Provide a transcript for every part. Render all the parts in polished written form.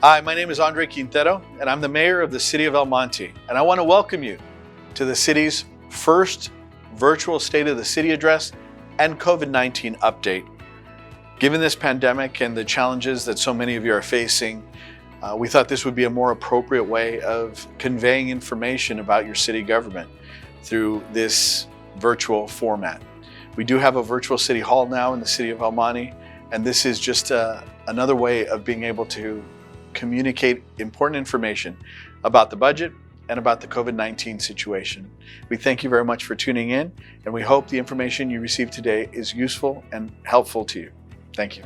Hi, my name is Andre Quintero, and I'm the mayor of the city of El Monte, and I want to welcome you to the city's first virtual State of the City address and COVID-19 update. Given this pandemic and the challenges that so many of you are facing, we thought this would be a more appropriate way of conveying information about your city government through this virtual format. We do have a virtual city hall now in the city of El Monte, and this is just another way of being able to communicate important information about the budget and about the COVID-19 situation. We thank you very much for tuning in, and we hope the information you received today is useful and helpful to you. Thank you.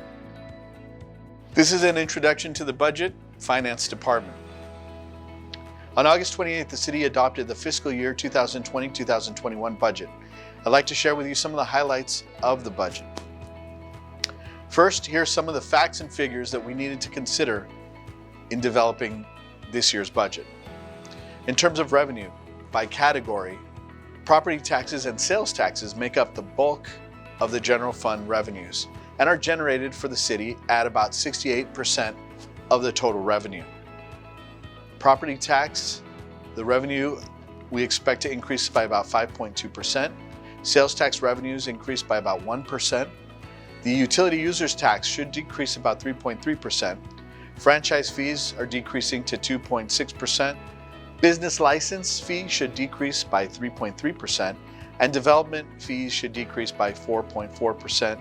This is an introduction to the Budget Finance Department. On August 28th, the city adopted the fiscal year 2020-2021 budget. I'd like to share with you some of the highlights of the budget. First, here are some of the facts and figures that we needed to consider in developing this year's budget. In terms of revenue, by category, property taxes and sales taxes make up the bulk of the general fund revenues and are generated for the city at about 68% of the total revenue. Property tax, the revenue we expect to increase by about 5.2%. Sales tax revenues increase by about 1%. The utility users tax should decrease about 3.3%. Franchise fees are decreasing to 2.6%. Business license fee should decrease by 3.3%, and development fees should decrease by 4.4%.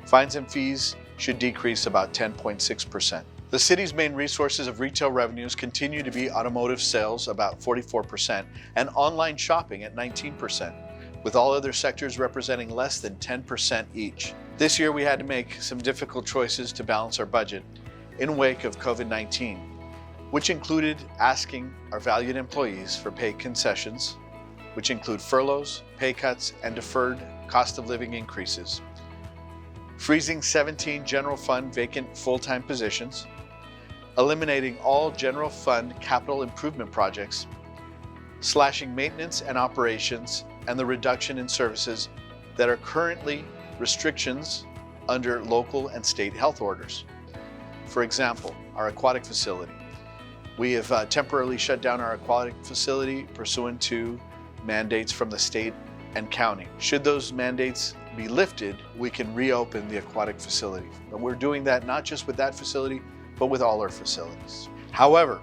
Fines and fees should decrease about 10.6%. The city's main resources of retail revenues continue to be automotive sales, about 44%, and online shopping at 19%, with all other sectors representing less than 10% each. This year we had to make some difficult choices to balance our budget in wake of COVID-19, which included asking our valued employees for pay concessions, which include furloughs, pay cuts, and deferred cost of living increases, freezing 17 general fund vacant full-time positions, eliminating all general fund capital improvement projects, slashing maintenance and operations, and the reduction in services that are currently restrictions under local and state health orders. For example, our aquatic facility. We have temporarily shut down our aquatic facility pursuant to mandates from the state and county. Should those mandates be lifted, we can reopen the aquatic facility. But we're doing that not just with that facility, but with all our facilities. However,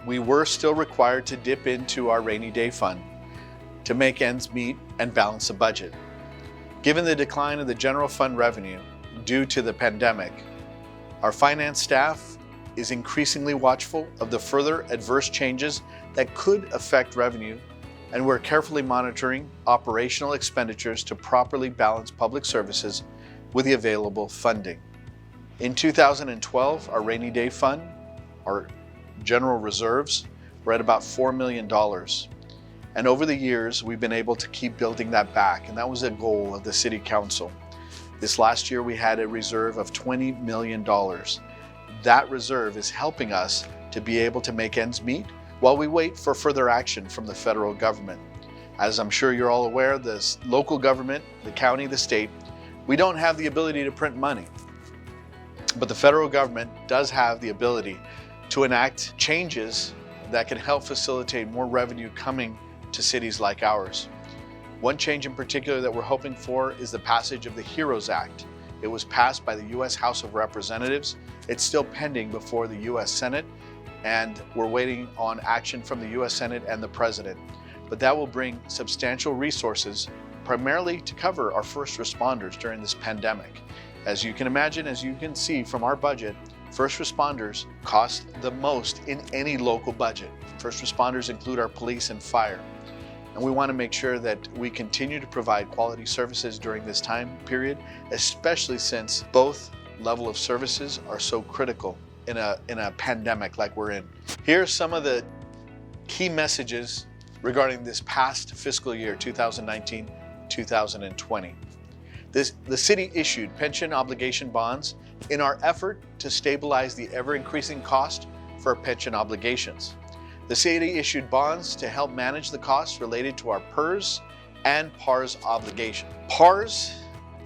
we were still required to dip into our rainy day fund to make ends meet and balance the budget. Given the decline of the general fund revenue due to the pandemic, our finance staff is increasingly watchful of the further adverse changes that could affect revenue, and we're carefully monitoring operational expenditures to properly balance public services with the available funding. In 2012, our rainy day fund, our general reserves, were at about $4 million. And over the years, we've been able to keep building that back, and that was a goal of the City Council. This last year, we had a reserve of $20 million. That reserve is helping us to be able to make ends meet while we wait for further action from the federal government. As I'm sure you're all aware, the local government, the county, the state, we don't have the ability to print money. But the federal government does have the ability to enact changes that can help facilitate more revenue coming to cities like ours. One change in particular that we're hoping for is the passage of the HEROES Act. It was passed by the U.S. House of Representatives. It's still pending before the U.S. Senate, and we're waiting on action from the U.S. Senate and the President. But that will bring substantial resources, primarily to cover our first responders during this pandemic. As you can imagine, as you can see from our budget, first responders cost the most in any local budget. First responders include our police and fire. And we want to make sure that we continue to provide quality services during this time period, especially since both level of services are so critical in a pandemic like we're in. Here are some of the key messages regarding this past fiscal year, 2019-2020. The city issued pension obligation bonds in our effort to stabilize the ever-increasing cost for pension obligations. The city issued bonds to help manage the costs related to our PERS and PARS obligation. PARS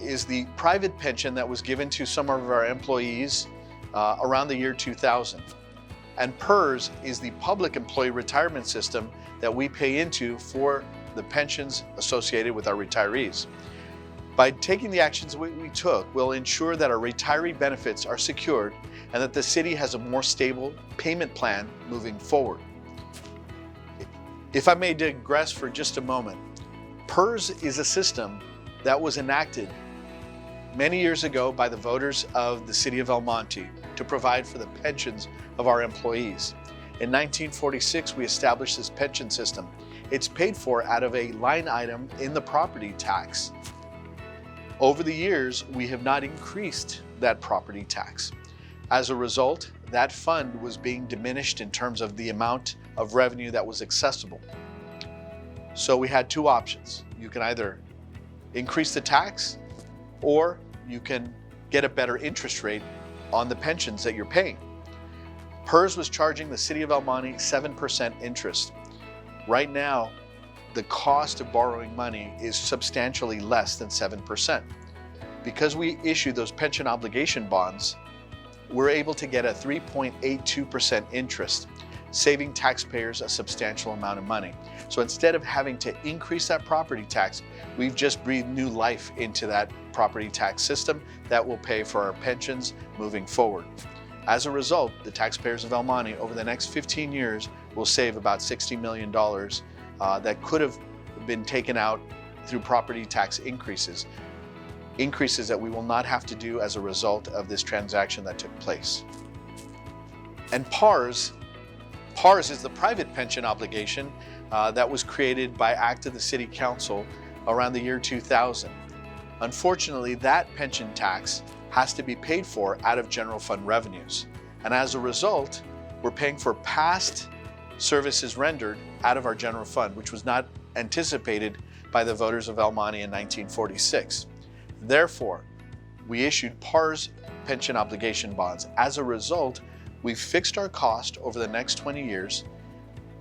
is the private pension that was given to some of our employees around the year 2000. And PERS is the public employee retirement system that we pay into for the pensions associated with our retirees. By taking the actions we took, we'll ensure that our retiree benefits are secured and that the city has a more stable payment plan moving forward. If I may digress for just a moment, PERS is a system that was enacted many years ago by the voters of the city of El Monte to provide for the pensions of our employees. In 1946, we established this pension system. It's paid for out of a line item in the property tax. Over the years, we have not increased that property tax. As a result, that fund was being diminished in terms of the amount of revenue that was accessible. So we had two options. You can either increase the tax or you can get a better interest rate on the pensions that you're paying. PERS was charging the city of El Monte 7% interest. Right now, the cost of borrowing money is substantially less than 7%. Because we issue those pension obligation bonds, we're able to get a 3.82% interest, saving taxpayers a substantial amount of money. So instead of having to increase that property tax, we've just breathed new life into that property tax system that will pay for our pensions moving forward. As a result, the taxpayers of El Monte over the next 15 years will save about $60 million that could have been taken out through property tax increases that we will not have to do as a result of this transaction that took place. And PARS is the private pension obligation that was created by act of the City Council around the year 2000. Unfortunately, that pension tax has to be paid for out of general fund revenues. And as a result, we're paying for past services rendered out of our general fund, which was not anticipated by the voters of El Monte in 1946. Therefore, we issued PARS pension obligation bonds. As a result, we've fixed our cost over the next 20 years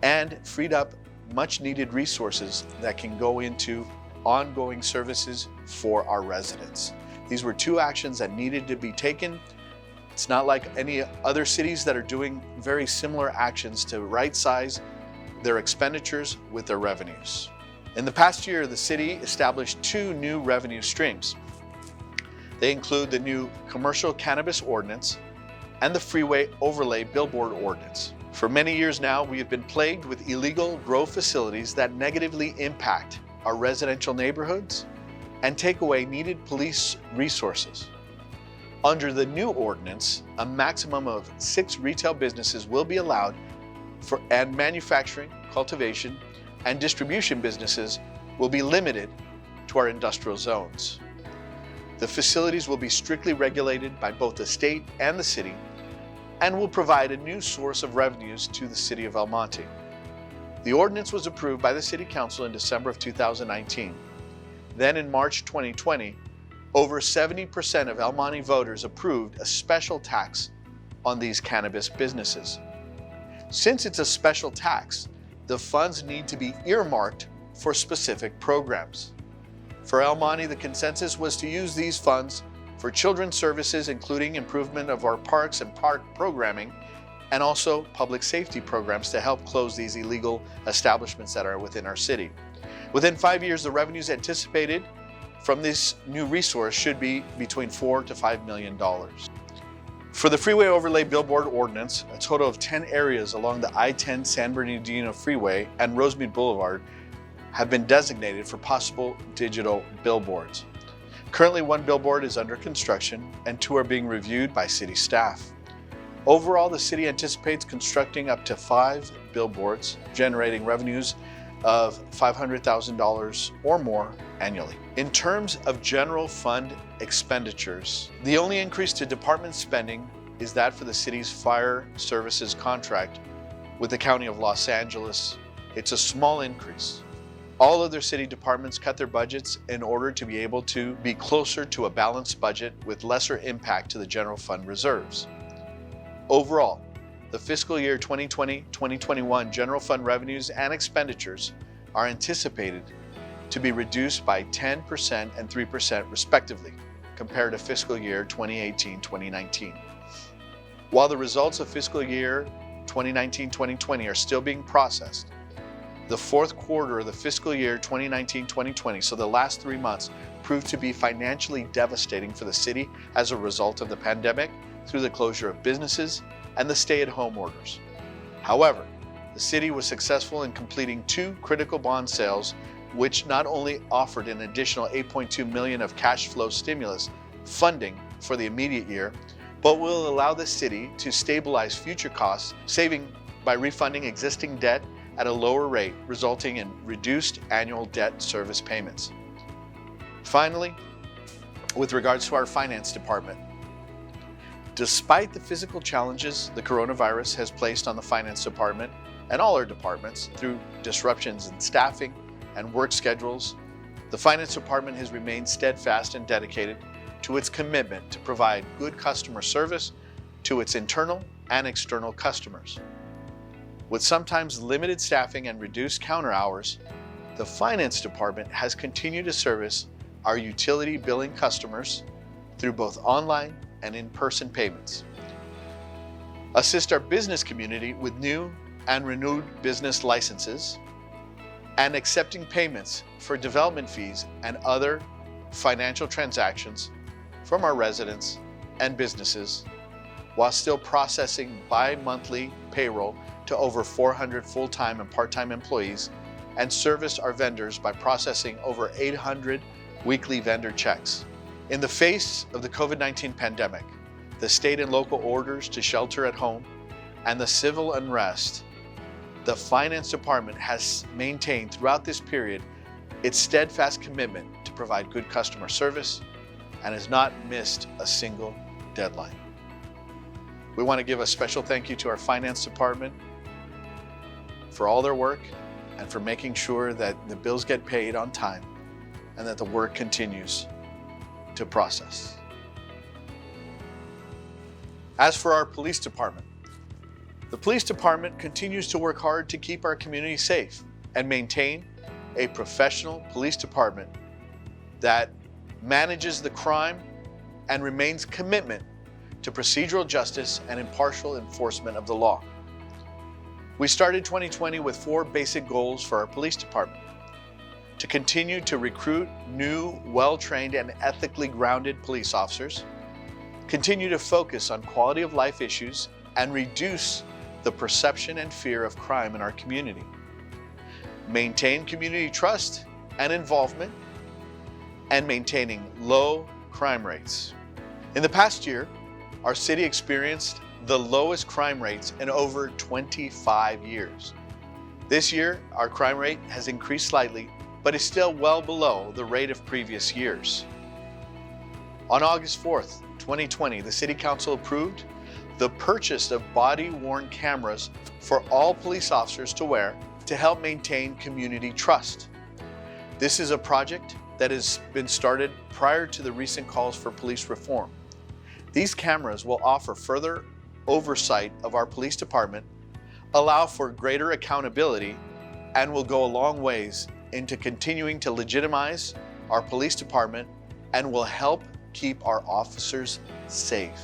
and freed up much needed resources that can go into ongoing services for our residents. These were two actions that needed to be taken. It's not like any other cities that are doing very similar actions to right-size their expenditures with their revenues. In the past year, the city established two new revenue streams. They include the new commercial cannabis ordinance and the freeway overlay billboard ordinance. For many years now, we have been plagued with illegal grow facilities that negatively impact our residential neighborhoods and take away needed police resources. Under the new ordinance, a maximum of 6 retail businesses will be allowed and manufacturing, cultivation, and distribution businesses will be limited to our industrial zones. The facilities will be strictly regulated by both the state and the city and will provide a new source of revenues to the city of El Monte. The ordinance was approved by the City Council in December of 2019. Then in March 2020, over 70% of El Monte voters approved a special tax on these cannabis businesses. Since it's a special tax, the funds need to be earmarked for specific programs. For El Monte, the consensus was to use these funds for children's services, including improvement of our parks and park programming, and also public safety programs to help close these illegal establishments that are within our city. Within 5 years, the revenues anticipated from this new resource should be between $4 to $5 million. For the freeway overlay billboard ordinance, a total of 10 areas along the I-10 San Bernardino Freeway and Rosemead Boulevard have been designated for possible digital billboards. Currently, 1 billboard is under construction and 2 are being reviewed by city staff. Overall, the city anticipates constructing up to 5 billboards, generating revenues of $500,000 or more annually. In terms of general fund expenditures, the only increase to department spending is that for the city's fire services contract with the County of Los Angeles. It's a small increase. All other city departments cut their budgets in order to be able to be closer to a balanced budget with lesser impact to the general fund reserves. Overall, the fiscal year 2020-2021 general fund revenues and expenditures are anticipated to be reduced by 10% and 3% respectively compared to fiscal year 2018-2019. While the results of fiscal year 2019-2020 are still being processed, the fourth quarter of the fiscal year 2019-2020, so the last 3 months, proved to be financially devastating for the city as a result of the pandemic through the closure of businesses and the stay-at-home orders. However, the city was successful in completing 2 critical bond sales, which not only offered an additional $8.2 million of cash flow stimulus funding for the immediate year, but will allow the city to stabilize future costs, saving by refunding existing debt at a lower rate, resulting in reduced annual debt service payments. Finally, with regards to our finance department, despite the physical challenges the coronavirus has placed on the finance department and all our departments through disruptions in staffing and work schedules, the finance department has remained steadfast and dedicated to its commitment to provide good customer service to its internal and external customers. With sometimes limited staffing and reduced counter hours, the finance department has continued to service our utility billing customers through both online and in-person payments, assist our business community with new and renewed business licenses, and accepting payments for development fees and other financial transactions from our residents and businesses, while still processing bi-monthly payroll to over 400 full-time and part-time employees, and service our vendors by processing over 800 weekly vendor checks. In the face of the COVID-19 pandemic, the state and local orders to shelter at home, and the civil unrest, the finance department has maintained throughout this period its steadfast commitment to provide good customer service and has not missed a single deadline. We want to give a special thank you to our finance department for all their work and for making sure that the bills get paid on time and that the work continues to process. As for our police department, the police department continues to work hard to keep our community safe and maintain a professional police department that manages the crime and remains committed to procedural justice and impartial enforcement of the law. We started 2020 with 4 basic goals for our police department: to continue to recruit new, well-trained and ethically grounded police officers, continue to focus on quality of life issues and reduce the perception and fear of crime in our community, maintain community trust and involvement, and maintaining low crime rates. In the past year, our city experienced the lowest crime rates in over 25 years. This year, our crime rate has increased slightly, but is still well below the rate of previous years. On August 4th, 2020, the City Council approved the purchase of body-worn cameras for all police officers to wear to help maintain community trust. This is a project that has been started prior to the recent calls for police reform. These cameras will offer further oversight of our police department, allow for greater accountability, and will go a long ways into continuing to legitimize our police department and will help keep our officers safe.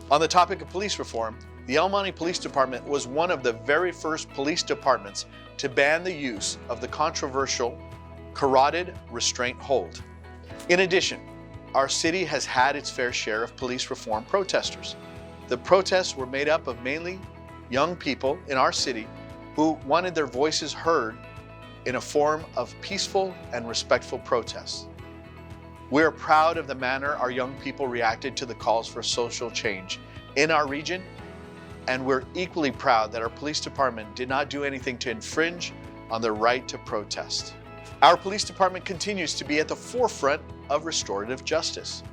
On the topic of police reform, the El Monte Police Department was one of the very first police departments to ban the use of the controversial carotid restraint hold. In addition, our city has had its fair share of police reform protesters. The protests were made up of mainly young people in our city who wanted their voices heard in a form of peaceful and respectful protests. We are proud of the manner our young people reacted to the calls for social change in our region, and we're equally proud that our police department did not do anything to infringe on their right to protest. Our police department continues to be at the forefront of restorative justice.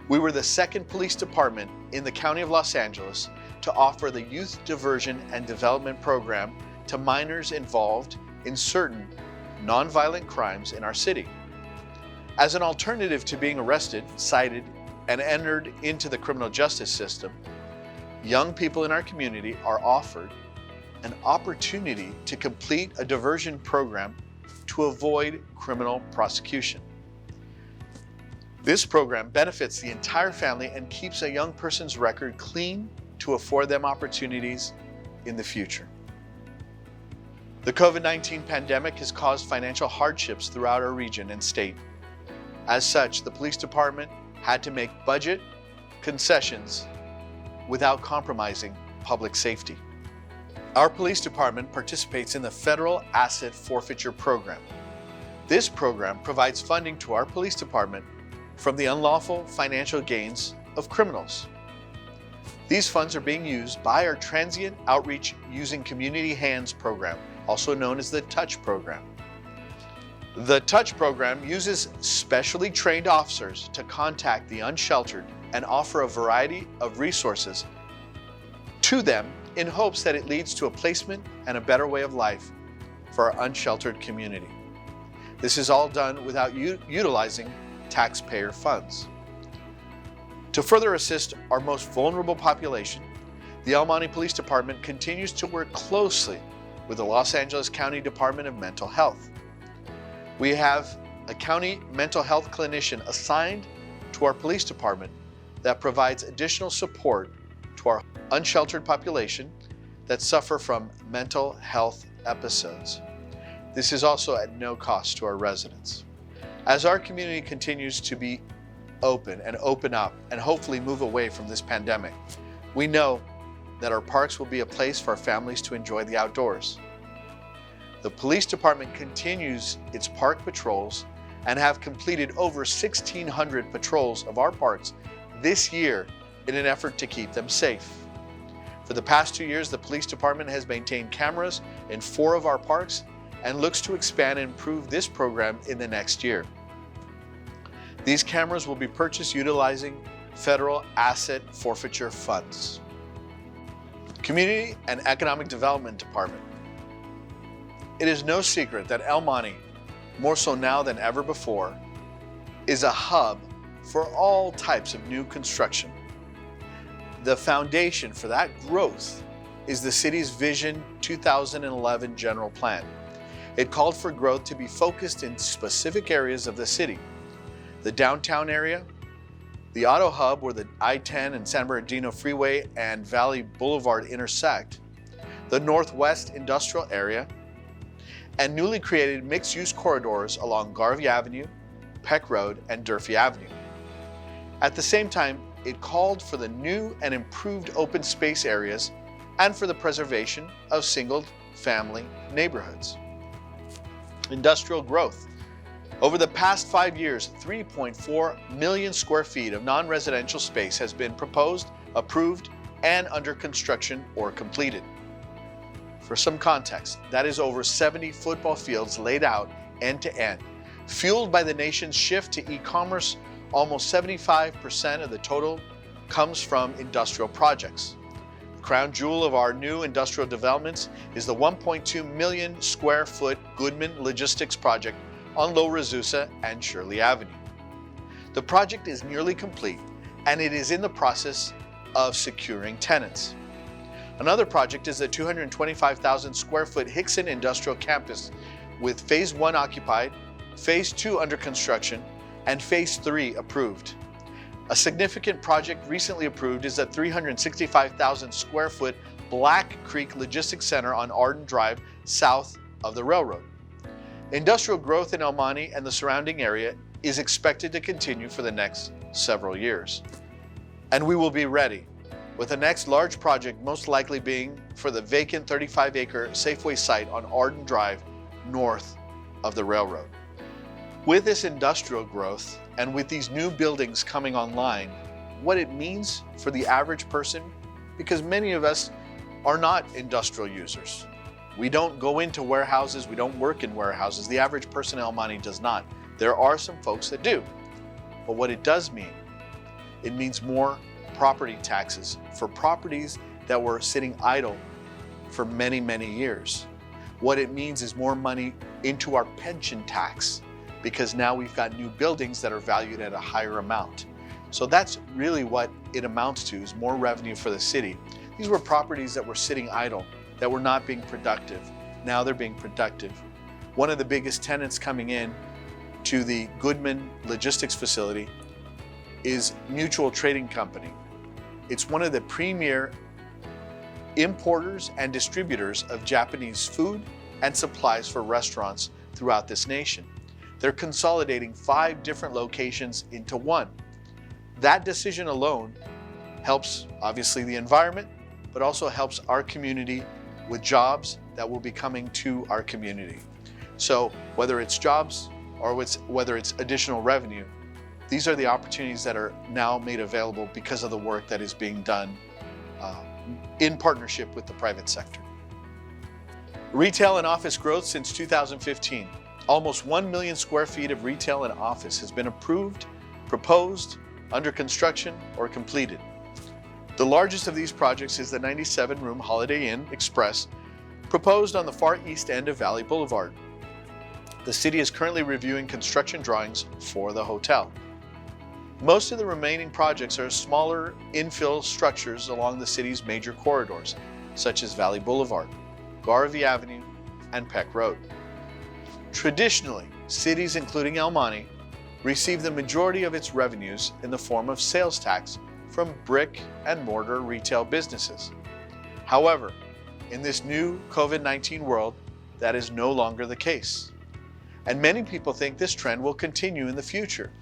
We were the second police department in the County of Los Angeles to offer the Youth Diversion and Development Program to minors involved in certain nonviolent crimes in our city. As an alternative to being arrested, cited, and entered into the criminal justice system, young people in our community are offered an opportunity to complete a diversion program to avoid criminal prosecution. This program benefits the entire family and keeps a young person's record clean to afford them opportunities in the future. The COVID-19 pandemic has caused financial hardships throughout our region and state. As such, the police department had to make budget concessions without compromising public safety. Our police department participates in the Federal Asset Forfeiture Program. This program provides funding to our police department from the unlawful financial gains of criminals. These funds are being used by our Transient Outreach Using Community Hands program, also known as the TOUCH program. The TOUCH program uses specially trained officers to contact the unsheltered and offer a variety of resources to them in hopes that it leads to a placement and a better way of life for our unsheltered community. This is all done without utilizing taxpayer funds. To further assist our most vulnerable population, the El Monte Police Department continues to work closely with the Los Angeles County Department of Mental Health. We have a county mental health clinician assigned to our police department that provides additional support to our unsheltered population that suffer from mental health episodes. This is also at no cost to our residents. As our community continues to be open and open up and hopefully move away from this pandemic, we know that our parks will be a place for our families to enjoy the outdoors. The police department continues its park patrols and have completed over 1,600 patrols of our parks this year in an effort to keep them safe. For the past 2 years, the police department has maintained cameras in 4 of our parks and looks to expand and improve this program in the next year. These cameras will be purchased utilizing federal asset forfeiture funds. Community and Economic Development Department. It is no secret that El Monte, more so now than ever before, is a hub for all types of new construction. The foundation for that growth is the city's Vision 2011 General Plan. It called for growth to be focused in specific areas of the city: the downtown area, the auto hub where the I-10 and San Bernardino Freeway and Valley Boulevard intersect, the northwest industrial area, and newly created mixed-use corridors along Garvey Avenue, Peck Road, and Durfee Avenue. At the same time, it called for the new and improved open space areas and for the preservation of single-family neighborhoods. Industrial growth. Over the past 5 years, 3.4 million square feet of non-residential space has been proposed, approved, and under construction or completed. For some context, that is over 70 football fields laid out end to end. Fueled by the nation's shift to e-commerce, almost 75% of the total comes from industrial projects. The crown jewel of our new industrial developments is the 1.2 million square foot Goodman Logistics project on Lower Azusa and Shirley Avenue. The project is nearly complete and it is in the process of securing tenants. Another project is the 225,000 square foot Hickson Industrial Campus with Phase 1 occupied, Phase 2 under construction, and Phase 3 approved. A significant project recently approved is the 365,000 square foot Black Creek Logistics Center on Arden Drive, south of the railroad. Industrial growth in El Monte and the surrounding area is expected to continue for the next several years. And we will be ready, with the next large project most likely being for the vacant 35-acre Safeway site on Arden Drive, north of the railroad. With this industrial growth and with these new buildings coming online, what it means for the average person, because many of us are not industrial users. We don't go into warehouses, we don't work in warehouses. The average person in El Monte does not. There are some folks that do. But what it does mean, it means more property taxes for properties that were sitting idle for many, many years. What it means is more money into our pension tax, because now we've got new buildings that are valued at a higher amount. So that's really what it amounts to, is more revenue for the city. These were properties that were sitting idle, that were not being productive. Now they're being productive. One of the biggest tenants coming in to the Goodman Logistics facility is Mutual Trading Company. It's one of the premier importers and distributors of Japanese food and supplies for restaurants throughout this nation. They're consolidating 5 different locations into one. That decision alone helps, obviously, the environment, but also helps our community with jobs that will be coming to our community. So whether it's jobs or whether it's additional revenue, these are the opportunities that are now made available because of the work that is being done in partnership with the private sector. Retail and office growth since 2015. Almost 1 million square feet of retail and office has been approved, proposed, under construction, or completed. The largest of these projects is the 97-room Holiday Inn Express, proposed on the far east end of Valley Boulevard. The city is currently reviewing construction drawings for the hotel. Most of the remaining projects are smaller infill structures along the city's major corridors, such as Valley Boulevard, Garvey Avenue, and Peck Road. Traditionally, cities including El Monte receive the majority of its revenues in the form of sales tax from brick and mortar retail businesses. However, in this new COVID-19 world, that is no longer the case. And many people think this trend will continue in the future.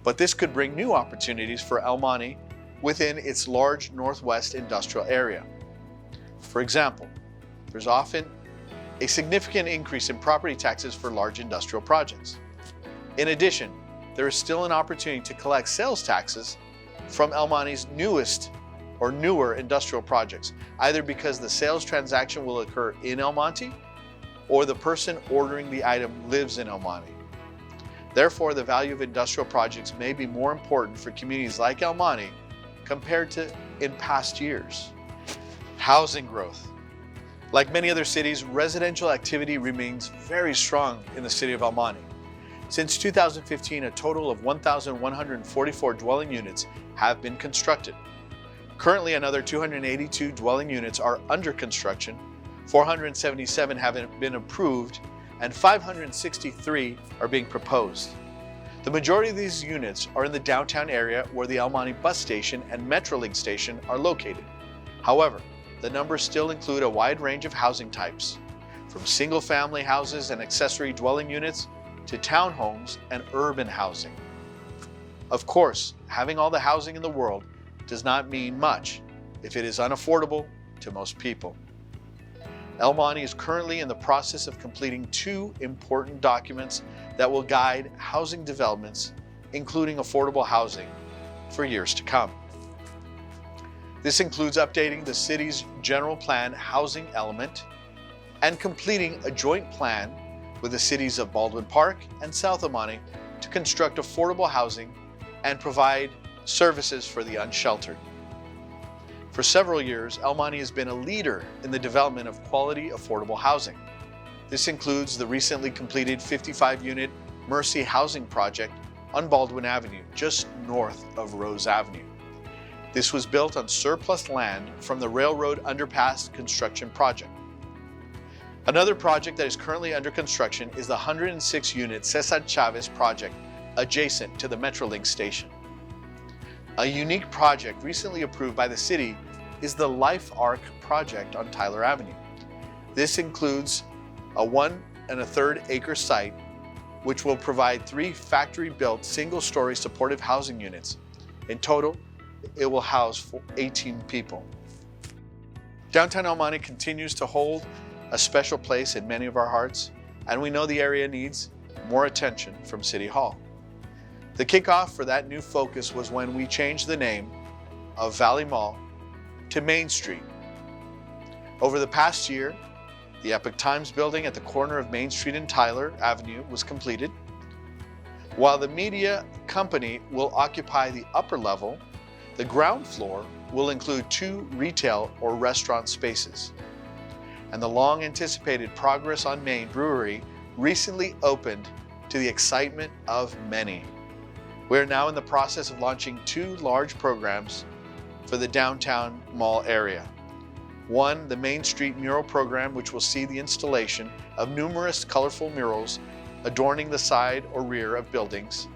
But this could bring new opportunities for El Monte within its large northwest industrial area. For example, there's often a significant increase in property taxes for large industrial projects. In addition, there is still an opportunity to collect sales taxes from El Monte's newest or newer industrial projects, either because the sales transaction will occur in El Monte or the person ordering the item lives in El Monte. Therefore, the value of industrial projects may be more important for communities like El Monte compared to in past years. Housing growth. Like many other cities, residential activity remains very strong in the city of El Monte. Since 2015, a total of 1,144 dwelling units have been constructed. Currently, another 282 dwelling units are under construction, 477 have been approved, and 563 are being proposed. The majority of these units are in the downtown area where the El Monte bus station and Metrolink station are located. However, the numbers still include a wide range of housing types, from single-family houses and accessory dwelling units to townhomes and urban housing. Of course, having all the housing in the world does not mean much if it is unaffordable to most people. El Monte is currently in the process of completing 2 important documents that will guide housing developments, including affordable housing, for years to come. This includes updating the city's general plan housing element and completing a joint plan with the cities of Baldwin Park and South El Monte to construct affordable housing and provide services for the unsheltered. For several years, El Monte has been a leader in the development of quality, affordable housing. This includes the recently completed 55-unit Mercy Housing Project on Baldwin Avenue, just north of Rose Avenue. This was built on surplus land from the railroad underpass construction project. Another project that is currently under construction is the 106-unit Cesar Chavez project adjacent to the Metrolink station. A unique project recently approved by the city is the Life Arc project on Tyler Avenue. This includes a 1 1/3 acre site which will provide 3 factory-built single-story supportive housing units. In total, it will house 18 people. Downtown El Monte continues to hold a special place in many of our hearts, and we know the area needs more attention from City Hall. The kickoff for that new focus was when we changed the name of Valley Mall to Main Street. Over the past year, the Epoch Times building at the corner of Main Street and Tyler Avenue was completed. While the media company will occupy the upper level, the ground floor will include 2 retail or restaurant spaces. And the long-anticipated Progress on Main Brewery recently opened to the excitement of many. We are now in the process of launching 2 large programs for the downtown mall area. One, the Main Street Mural Program, which will see the installation of numerous colorful murals adorning the side or rear of buildings.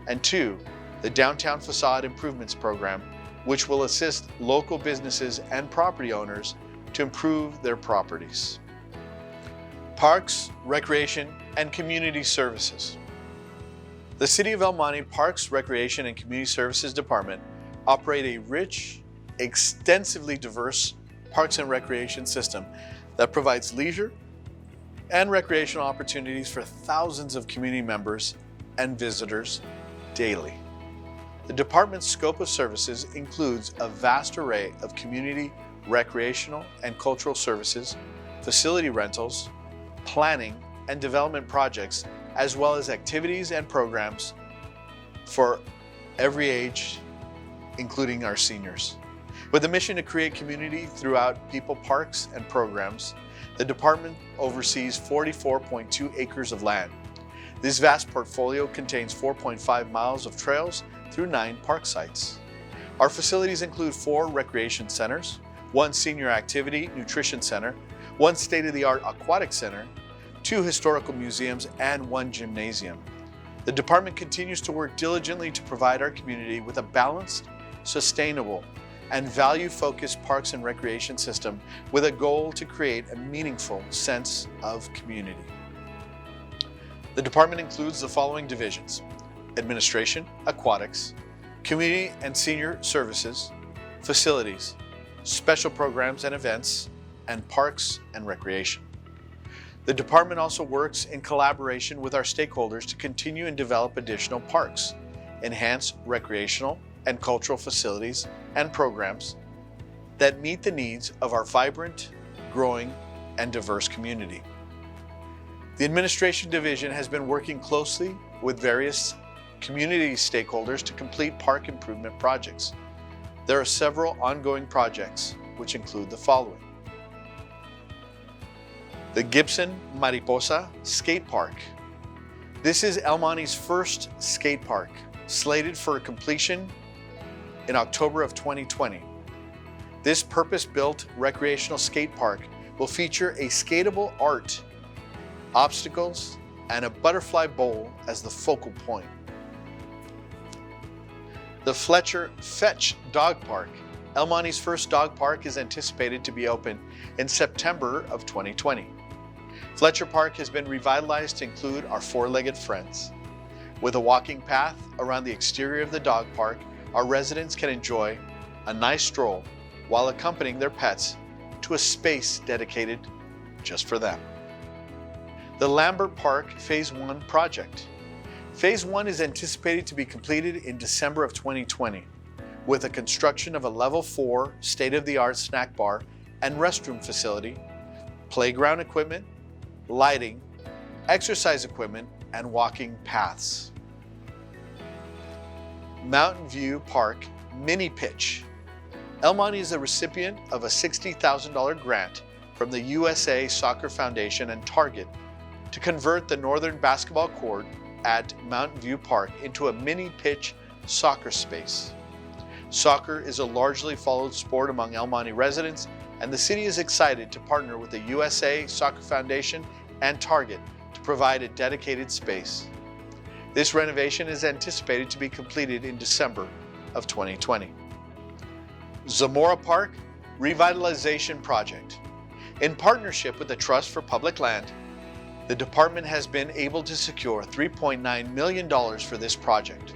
And 2, the Downtown Facade Improvements Program, which will assist local businesses and property owners to improve their properties. Parks, Recreation, and Community Services. The City of El Monte Parks, Recreation, and Community Services Department operate a rich, extensively diverse parks and recreation system that provides leisure and recreational opportunities for thousands of community members and visitors daily. The department's scope of services includes a vast array of community, recreational, and cultural services, facility rentals, planning and development projects, as well as activities and programs for every age, including our seniors. With a mission to create community throughout people, parks, and programs, the department oversees 44.2 acres of land. This vast portfolio contains 4.5 miles of trails through 9 park sites. Our facilities include 4 recreation centers, 1 senior activity nutrition center, 1 state-of-the-art aquatic center, 2 historical museums, and 1 gymnasium. The department continues to work diligently to provide our community with a balanced, sustainable, and value-focused parks and recreation system with a goal to create a meaningful sense of community. The department includes the following divisions: Administration, Aquatics, Community and Senior Services, Facilities, Special Programs and Events, and Parks and Recreation. The department also works in collaboration with our stakeholders to continue and develop additional parks, enhance recreational and cultural facilities and programs that meet the needs of our vibrant, growing, and diverse community. The Administration Division has been working closely with various community stakeholders to complete park improvement projects. There are several ongoing projects, which include the following: the Gibson Mariposa Skate Park. This is El Monte's first skate park, slated for completion in October of 2020. This purpose-built recreational skate park will feature a skatable art, obstacles, and a butterfly bowl as the focal point. The Fletcher Fetch Dog Park. El Monte's first dog park is anticipated to be open in September of 2020. Fletcher Park has been revitalized to include our 4-legged friends. With a walking path around the exterior of the dog park, our residents can enjoy a nice stroll while accompanying their pets to a space dedicated just for them. The Lambert Park Phase 1 project. Phase 1 is anticipated to be completed in December of 2020, with the construction of a level 4 state-of-the-art snack bar and restroom facility, playground equipment, lighting, exercise equipment, and walking paths. Mountain View Park Mini Pitch. El Monte is a recipient of a $60,000 grant from the USA Soccer Foundation and Target to convert the northern basketball court at Mountain View Park into a mini pitch soccer space. Soccer is a largely followed sport among El Monte residents, and the city is excited to partner with the USA Soccer Foundation and Target to provide a dedicated space. This renovation is anticipated to be completed in December of 2020. Zamora Park Revitalization Project. In partnership with the Trust for Public Land, the department has been able to secure $3.9 million for this project.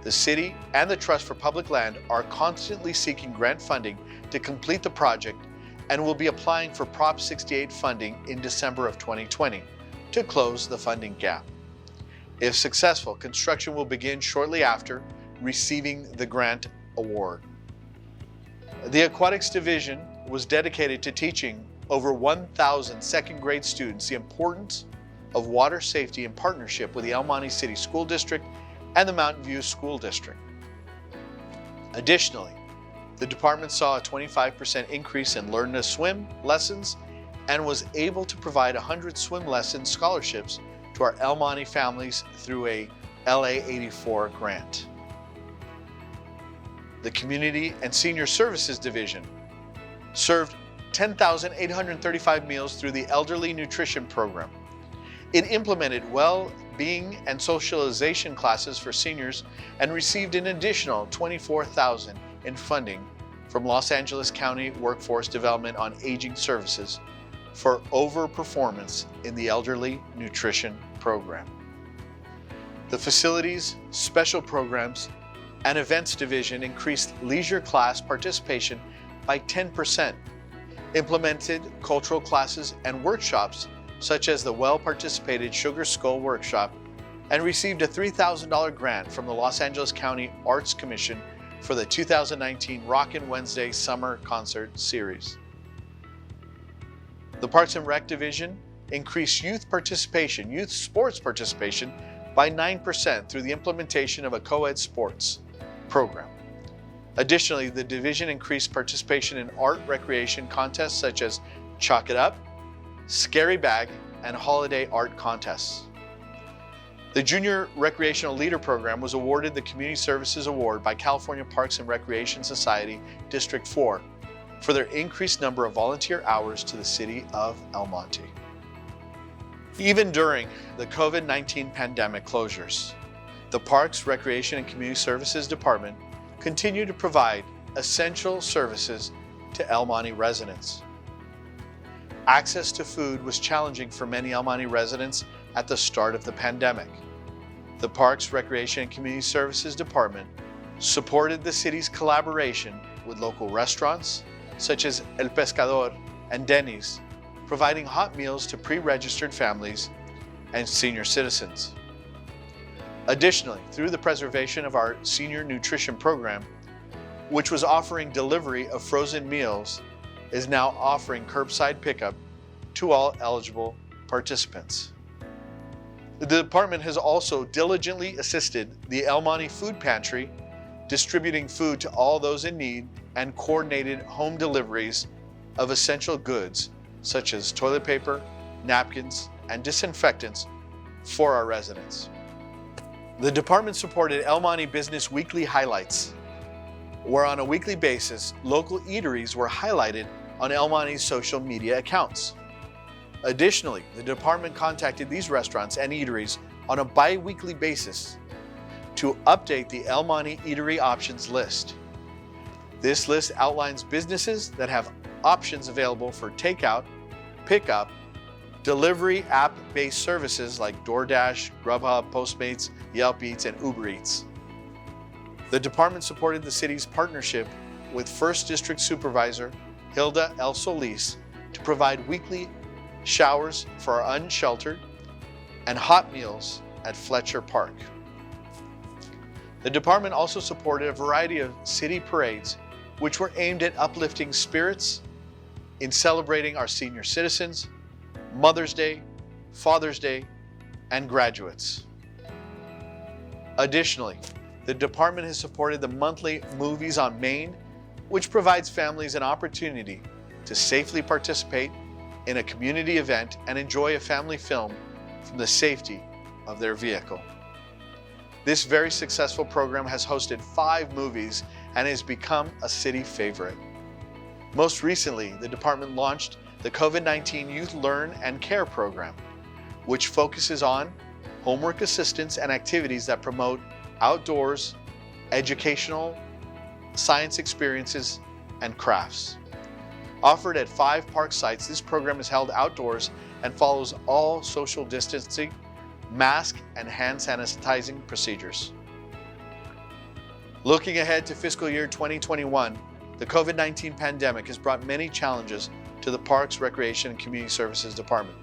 The city and the Trust for Public Land are constantly seeking grant funding to complete the project and will be applying for Prop 68 funding in December of 2020 to close the funding gap. If successful, construction will begin shortly after receiving the grant award. The Aquatics Division was dedicated to teaching over 1,000 second-grade students the importance of water safety in partnership with the El Monte City School District and the Mountain View School District. Additionally, the department saw a 25% increase in Learn to Swim lessons and was able to provide 100 swim lesson scholarships to our El Monte families through a LA 84 grant. The Community and Senior Services Division served 10,835 meals through the Elderly Nutrition Program. It implemented well-being and socialization classes for seniors and received an additional 24,000 in funding from Los Angeles County Workforce Development on Aging Services for overperformance in the Elderly Nutrition Program. The facility's special programs and events division increased leisure class participation by 10%, implemented cultural classes and workshops such as the well-participated Sugar Skull Workshop, and received a $3,000 grant from the Los Angeles County Arts Commission for the 2019 Rockin' Wednesday Summer Concert Series. The Parks and Rec Division increased youth sports participation by 9% through the implementation of a co-ed sports program. Additionally, the division increased participation in art recreation contests such as Chalk It Up, Scary Bag, and holiday art contests. The Junior Recreational Leader Program was awarded the Community Services Award by California Parks and Recreation Society District 4 for their increased number of volunteer hours to the city of El Monte. Even during the COVID-19 pandemic closures, the Parks, Recreation, and Community Services Department continued to provide essential services to El Monte residents. Access to food was challenging for many El Monte residents at the start of the pandemic. The Parks, Recreation, and Community Services Department supported the city's collaboration with local restaurants such as El Pescador and Denny's, providing hot meals to pre-registered families and senior citizens. Additionally, through the preservation of our senior nutrition program, which was offering delivery of frozen meals, is now offering curbside pickup to all eligible participants. The department has also diligently assisted the El Monte Food Pantry, distributing food to all those in need and coordinated home deliveries of essential goods such as toilet paper, napkins, and disinfectants for our residents. The department supported El Monte Business Weekly Highlights, where on a weekly basis, local eateries were highlighted on El Monte's social media accounts. Additionally, the department contacted these restaurants and eateries on a bi-weekly basis to update the El Monte Eatery Options list. This list outlines businesses that have options available for takeout, pickup, delivery app-based services like DoorDash, Grubhub, Postmates, Yelp Eats, and Uber Eats. The department supported the city's partnership with 1st District Supervisor Hilda El Solis to provide weekly showers for our unsheltered and hot meals at Fletcher Park. The department also supported a variety of city parades which were aimed at uplifting spirits in celebrating our senior citizens, Mother's Day, Father's Day, and graduates. Additionally, the department has supported the monthly Movies on Main, which provides families an opportunity to safely participate in a community event and enjoy a family film from the safety of their vehicle. This very successful program has hosted 5 movies and has become a city favorite. Most recently, the department launched the COVID-19 Youth Learn and Care program, which focuses on homework assistance and activities that promote outdoors, educational, science experiences, and crafts. Offered at 5 park sites, this program is held outdoors and follows all social distancing, mask, and hand sanitizing procedures. Looking ahead to fiscal year 2021, the COVID-19 pandemic has brought many challenges to the Parks, Recreation, and Community Services Department.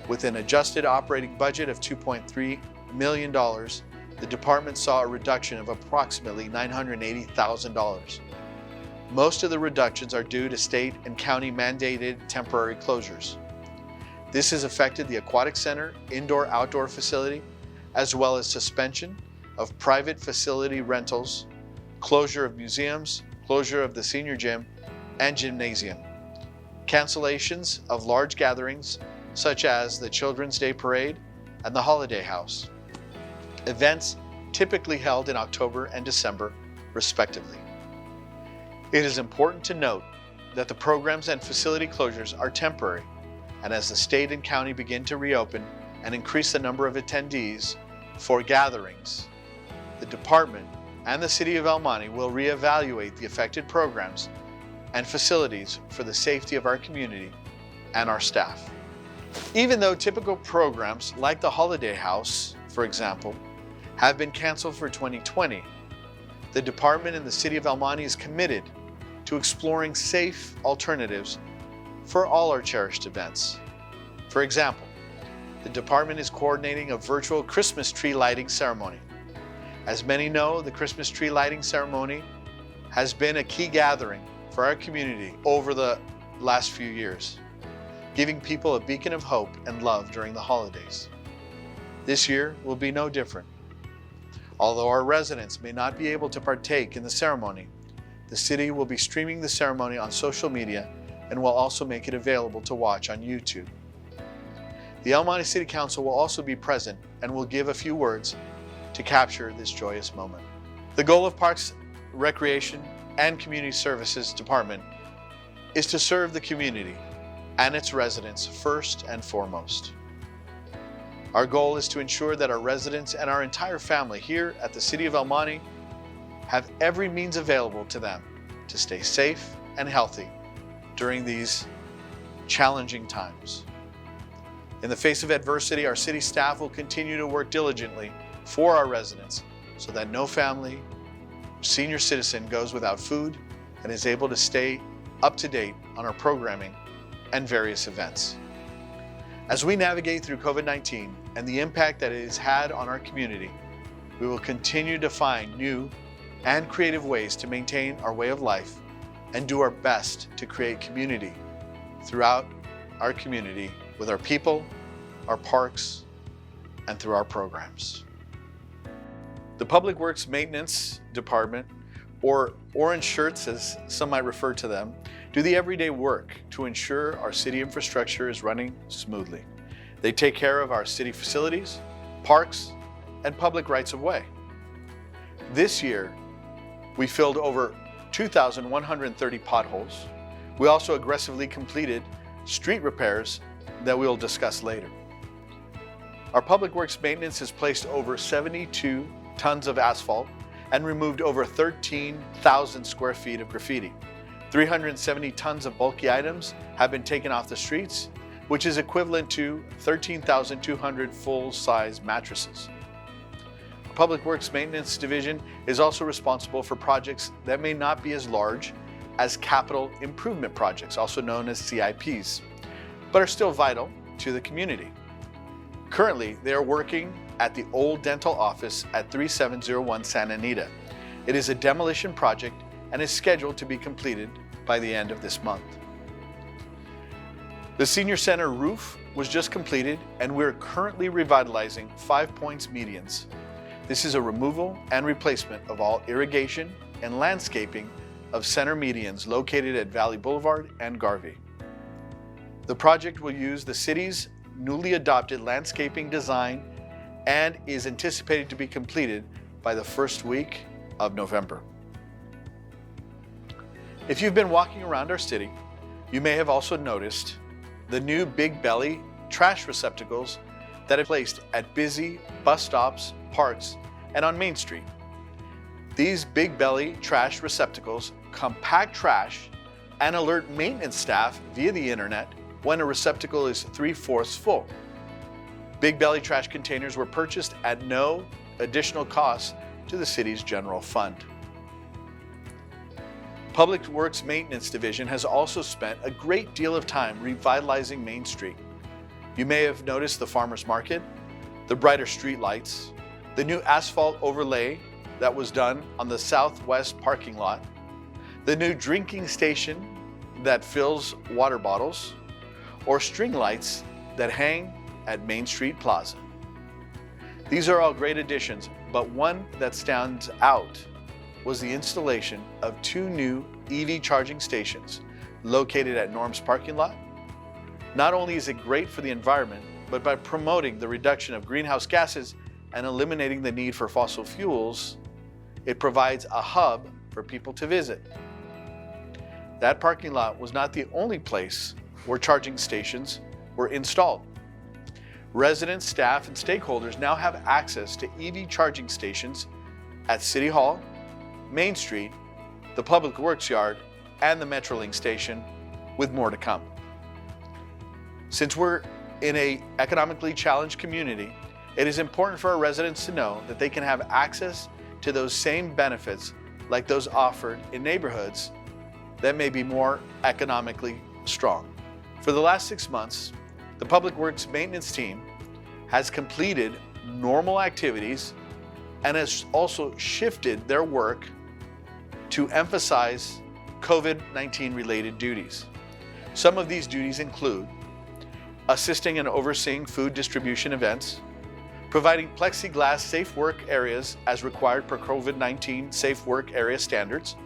With an adjusted operating budget of $2.3 million, the department saw a reduction of approximately $980,000. Most of the reductions are due to state and county mandated temporary closures. This has affected the Aquatic Center, indoor-outdoor facility, as well as suspension of private facility rentals, closure of museums, closure of the senior gym and gymnasium, cancellations of large gatherings such as the Children's Day Parade and the Holiday House, events typically held in October and December, respectively. It is important to note that the programs and facility closures are temporary, and as the state and county begin to reopen and increase the number of attendees for gatherings, the department and the City of El Monte will reevaluate the affected programs and facilities for the safety of our community and our staff. Even though typical programs like the Holiday House, for example, have been canceled for 2020, the department and the City of El Monte is committed to exploring safe alternatives for all our cherished events. For example, the department is coordinating a virtual Christmas tree lighting ceremony. As many know, the Christmas tree lighting ceremony has been a key gathering for our community over the last few years, giving people a beacon of hope and love during the holidays. This year will be no different. Although our residents may not be able to partake in the ceremony, the city will be streaming the ceremony on social media and will also make it available to watch on YouTube. The El Monte City Council will also be present and will give a few words to capture this joyous moment. The goal of Parks, Recreation, and Community Services Department is to serve the community and its residents first and foremost. Our goal is to ensure that our residents and our entire family here at the City of El Monte have every means available to them to stay safe and healthy during these challenging times. In the face of adversity, our city staff will continue to work diligently for our residents so that no family, senior citizen goes without food and is able to stay up to date on our programming and various events. As we navigate through COVID-19 and the impact that it has had on our community, we will continue to find new and creative ways to maintain our way of life and do our best to create community throughout our community with our people, our parks, and through our programs. The Public Works Maintenance Department, or Orange Shirts as some might refer to them, do the everyday work to ensure our city infrastructure is running smoothly. They take care of our city facilities, parks, and public rights of way. This year, we filled over 2,130 potholes. We also aggressively completed street repairs that we'll discuss later. Our Public Works Maintenance has placed over 72 tons of asphalt and removed over 13,000 square feet of graffiti. 370 tons of bulky items have been taken off the streets, which is equivalent to 13,200 full-size mattresses. Our Public Works Maintenance Division is also responsible for projects that may not be as large as capital improvement projects, also known as CIPs, but are still vital to the community. Currently, they are working at the old dental office at 3701 Santa Anita. It is a demolition project and is scheduled to be completed by the end of this month. The Senior Center roof was just completed and we're currently revitalizing 5 Points medians. This is a removal and replacement of all irrigation and landscaping of center medians located at Valley Boulevard and Garvey. The project will use the city's newly adopted landscaping design and is anticipated to be completed by the first week of November. If you've been walking around our city, you may have also noticed the new Big Belly trash receptacles that are placed at busy bus stops, parks, and on Main Street. These Big Belly trash receptacles compact trash and alert maintenance staff via the internet when a receptacle is 3/4 full. Big Belly trash containers were purchased at no additional cost to the city's general fund. Public Works Maintenance Division has also spent a great deal of time revitalizing Main Street. You may have noticed the farmers market, the brighter street lights, the new asphalt overlay that was done on the southwest parking lot, the new drinking station that fills water bottles, or string lights that hang at Main Street Plaza. These are all great additions, but one that stands out was the installation of 2 new EV charging stations located at Norm's parking lot. Not only is it great for the environment, but by promoting the reduction of greenhouse gases and eliminating the need for fossil fuels, it provides a hub for people to visit. That parking lot was not the only place where charging stations were installed. Residents, staff, and stakeholders now have access to EV charging stations at City Hall, Main Street, the Public Works Yard, and the Metrolink station, with more to come. Since we're in an economically challenged community, it is important for our residents to know that they can have access to those same benefits like those offered in neighborhoods that may be more economically strong. For the last 6 months, the Public Works maintenance team has completed normal activities and has also shifted their work to emphasize COVID-19 related duties. Some of these duties include assisting and overseeing food distribution events, providing plexiglass safe work areas as required per COVID-19 safe work area standards,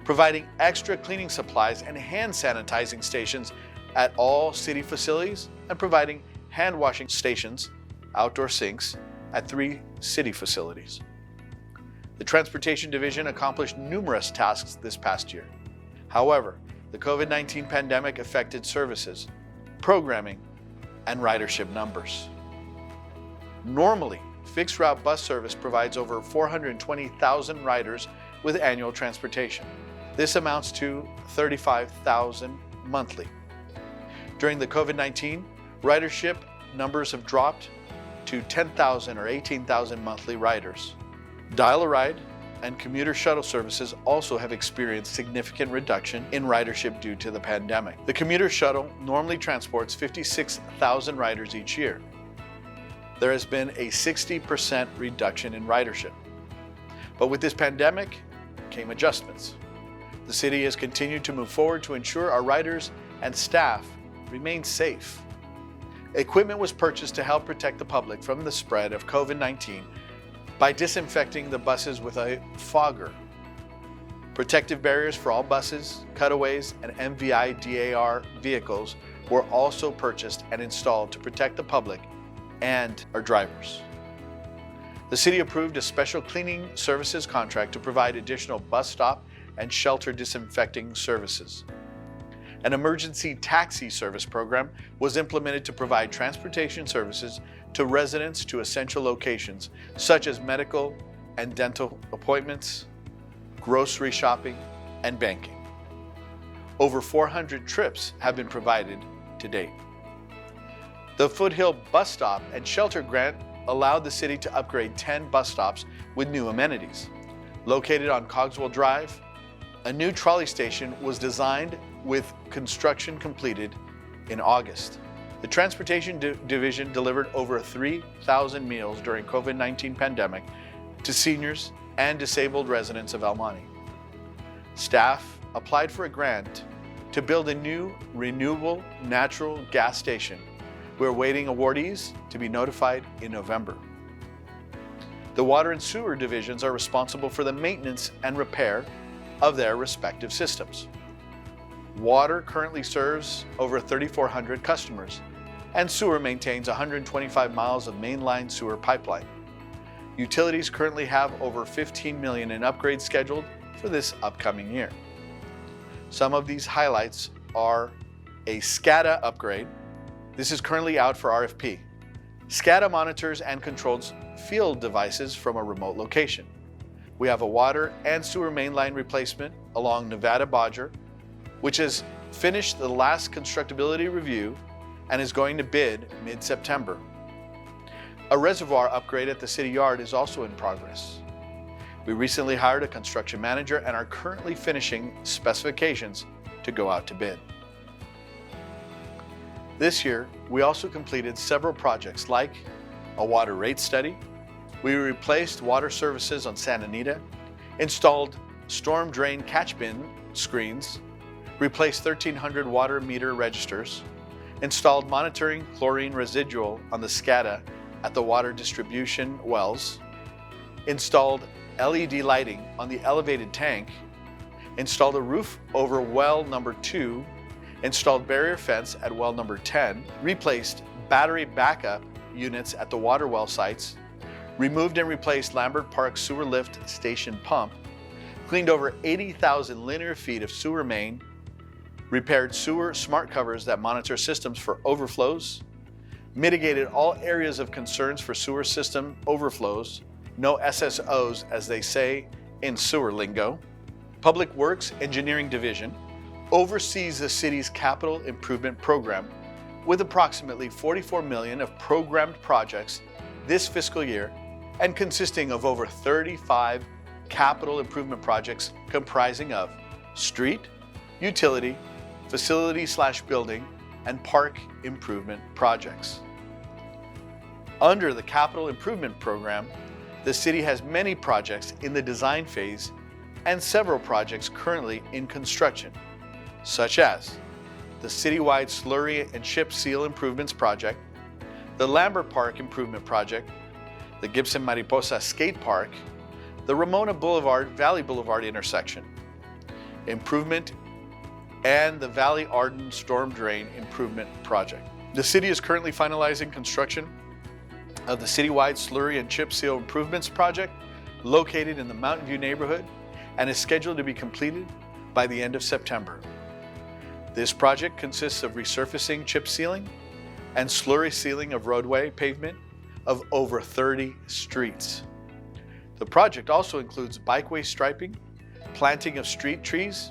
providing extra cleaning supplies and hand sanitizing stations at all city facilities, and providing hand washing stations, outdoor sinks, at 3 city facilities. The Transportation Division accomplished numerous tasks this past year. However, the COVID-19 pandemic affected services, programming, and ridership numbers. Normally, fixed route bus service provides over 420,000 riders with annual transportation. This amounts to 35,000 monthly. During the COVID-19, ridership numbers have dropped to 10,000 or 18,000 monthly riders. Dial-a-Ride and commuter shuttle services also have experienced significant reduction in ridership due to the pandemic. The commuter shuttle normally transports 56,000 riders each year. There has been a 60% reduction in ridership. But with this pandemic came adjustments. The city has continued to move forward to ensure our riders and staff remain safe. Equipment was purchased to help protect the public from the spread of COVID-19 by disinfecting the buses with a fogger. Protective barriers for all buses, cutaways, and MVI DAR vehicles were also purchased and installed to protect the public and our drivers. The city approved a special cleaning services contract to provide additional bus stop and shelter disinfecting services. An emergency taxi service program was implemented to provide transportation services to residents to essential locations such as medical and dental appointments, grocery shopping, and banking. Over 400 trips have been provided to date. The Foothill Bus Stop and Shelter Grant allowed the city to upgrade 10 bus stops with new amenities. Located on Cogswell Drive, a new trolley station was designed with construction completed in August. The Transportation Division delivered over 3,000 meals during COVID-19 pandemic to seniors and disabled residents of El Monte. Staff applied for a grant to build a new renewable natural gas station. We're awaiting awardees to be notified in November. The Water and Sewer divisions are responsible for the maintenance and repair of their respective systems. Water currently serves over 3,400 customers, and sewer maintains 125 miles of mainline sewer pipeline. Utilities currently have over $15 million in upgrades scheduled for this upcoming year. Some of these highlights are a SCADA upgrade. This is currently out for RFP. SCADA monitors and controls field devices from a remote location. We have a water and sewer mainline replacement along Nevada Bodger, which has finished the last constructability review and is going to bid mid-September. A reservoir upgrade at the city yard is also in progress. We recently hired a construction manager and are currently finishing specifications to go out to bid. This year, we also completed several projects like a water rate study. We replaced water services on Santa Anita, installed storm drain catch bin screens, replaced 1,300 water meter registers, installed monitoring chlorine residual on the SCADA at the water distribution wells, installed LED lighting on the elevated tank, installed a roof over well number 2, installed barrier fence at well number 10, replaced battery backup units at the water well sites, removed and replaced Lambert Park sewer lift station pump, cleaned over 80,000 linear feet of sewer main, repaired sewer smart covers that monitor systems for overflows, mitigated all areas of concerns for sewer system overflows, no SSOs as they say in sewer lingo, Public Works Engineering Division oversees the city's capital improvement program with approximately $44 million of programmed projects this fiscal year and consisting of over 35 capital improvement projects comprising of street, utility, facility/building, and park improvement projects. Under the capital improvement program, the city has many projects in the design phase and several projects currently in construction, such as the citywide slurry and chip seal improvements project, the Lambert Park improvement project, the Gibson Mariposa skate park, the Ramona Boulevard Valley Boulevard intersection improvement, and the Valley Arden storm drain improvement project. The city is currently finalizing construction of the citywide slurry and chip seal improvements project located in the Mountain View neighborhood and is scheduled to be completed by the end of September. This project consists of resurfacing chip sealing and slurry sealing of roadway pavement of over 30 streets. The project also includes bikeway striping, planting of street trees,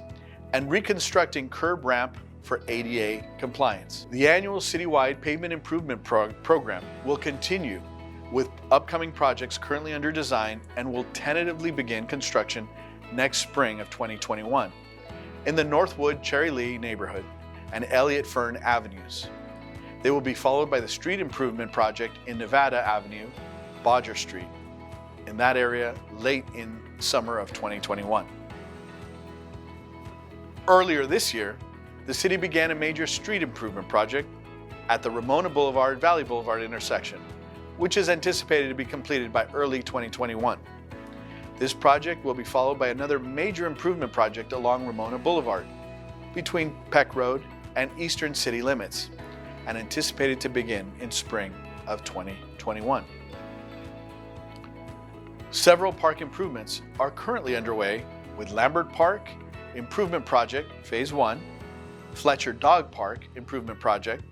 and reconstructing curb ramp for ADA compliance. The annual citywide pavement improvement program will continue with upcoming projects currently under design and will tentatively begin construction next spring of 2021 in the Northwood Cherry Lee neighborhood and Elliott Fern Avenues. They will be followed by the street improvement project in Nevada Avenue, Bodger Street, in that area late in summer of 2021. Earlier this year, the city began a major street improvement project at the Ramona Boulevard Valley Boulevard intersection, which is anticipated to be completed by early 2021. This project will be followed by another major improvement project along Ramona Boulevard between Peck Road and Eastern City limits, and anticipated to begin in spring of 2021. Several park improvements are currently underway with Lambert Park Improvement Project Phase 1, Fletcher Dog Park Improvement Project,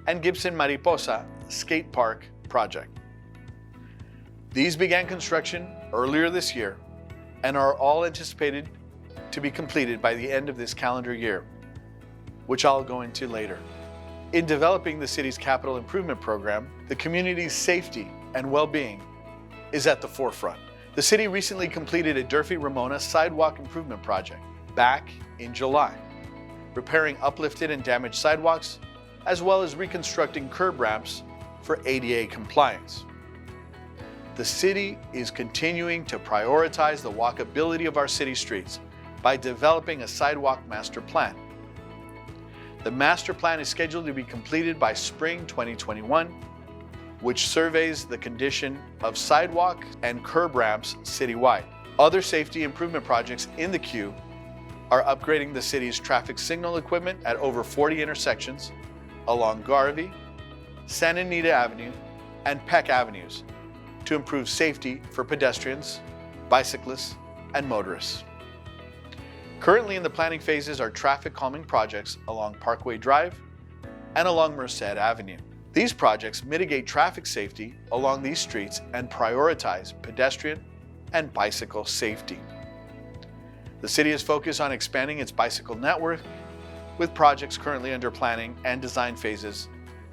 and Gibson Mariposa Skate Park Project. These began construction earlier this year and are all anticipated to be completed by the end of this calendar year, which I'll go into later. In developing the city's capital improvement program, the community's safety and well-being is at the forefront. The city recently completed a Durfee-Ramona sidewalk improvement project back in July, repairing uplifted and damaged sidewalks, as well as reconstructing curb ramps for ADA compliance. The city is continuing to prioritize the walkability of our city streets by developing a sidewalk master plan. The master plan is scheduled to be completed by spring 2021, which surveys the condition of sidewalk and curb ramps citywide. Other safety improvement projects in the queue are upgrading the city's traffic signal equipment at over 40 intersections along Garvey, Santa Anita Avenue, and Peck Avenues to improve safety for pedestrians, bicyclists, and motorists. Currently in the planning phases are traffic calming projects along Parkway Drive and along Merced Avenue. These projects mitigate traffic safety along these streets and prioritize pedestrian and bicycle safety. The city is focused on expanding its bicycle network with projects currently under planning and design phases